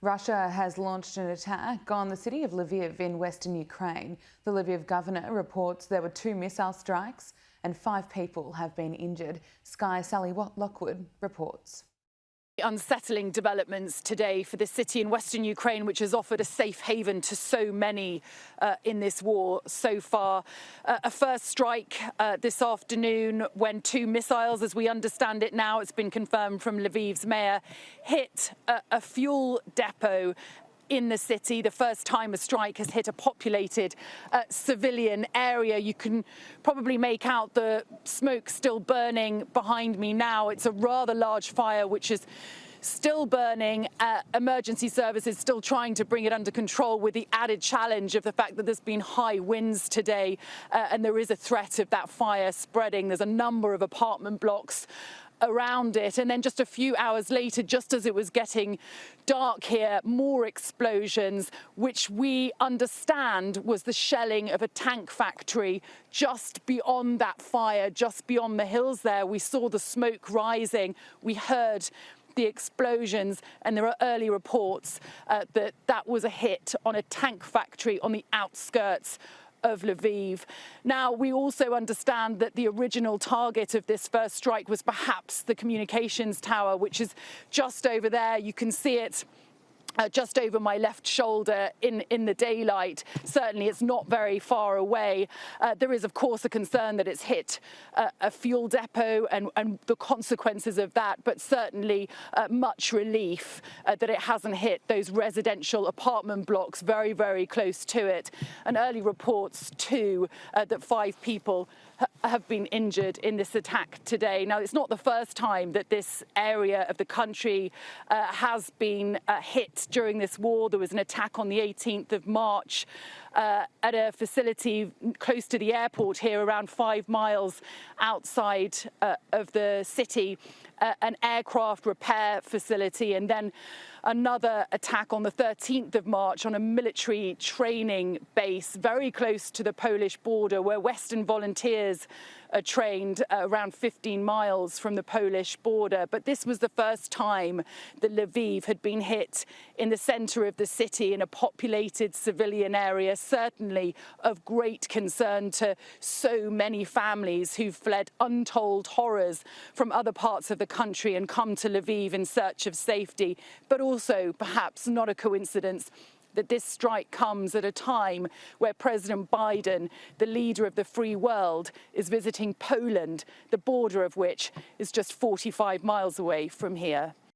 Russia has launched an attack on the city of Lviv in western Ukraine. The Lviv governor reports there were 2 missile strikes and 5 people have been injured. Sky's Sally Lockwood reports. Unsettling developments today for the city in western Ukraine, which has offered a safe haven to so many in this war so far. A first strike this afternoon when 2 missiles, as we understand it now, it's been confirmed from Lviv's mayor, hit a fuel depot in the city. The first time a strike has hit a populated civilian area. You can probably make out the smoke still burning behind me now. It's a rather large fire which is still burning. Emergency services still trying to bring it under control, with the added challenge of the fact that there's been high winds today and there is a threat of that fire spreading. There's a number of apartment blocks around it, and then just a few hours later, just as it was getting dark here, more explosions, which we understand was the shelling of a tank factory just beyond that fire, just beyond the hills there. We saw the smoke rising, we heard the explosions, and there are early reports that that was a hit on a tank factory on the outskirts of Lviv. Now, we also understand that the original target of this first strike was perhaps the communications tower, which is just over there. You can see it just over my left shoulder in the daylight. Certainly it's not very far away. There is, of course, a concern that it's hit a fuel depot and the consequences of that, but certainly much relief that it hasn't hit those residential apartment blocks very, very close to it. And early reports too that 5 people have been injured in this attack today. Now, it's not the first time that this area of the country has been hit during this war. There was an attack on the 18th of March at a facility close to the airport here, around 5 miles outside of the city, an aircraft repair facility, and then another attack on the 13th of March on a military training base very close to the Polish border, where Western volunteers are trained around 15 miles from the Polish border. But this was the first time that Lviv had been hit in the center of the city, in a populated civilian area, certainly of great concern to so many families who've fled untold horrors from other parts of the country and come to Lviv in search of safety. But also, perhaps not a coincidence, that this strike comes at a time where President Biden, the leader of the free world, is visiting Poland, the border of which is just 45 miles away from here.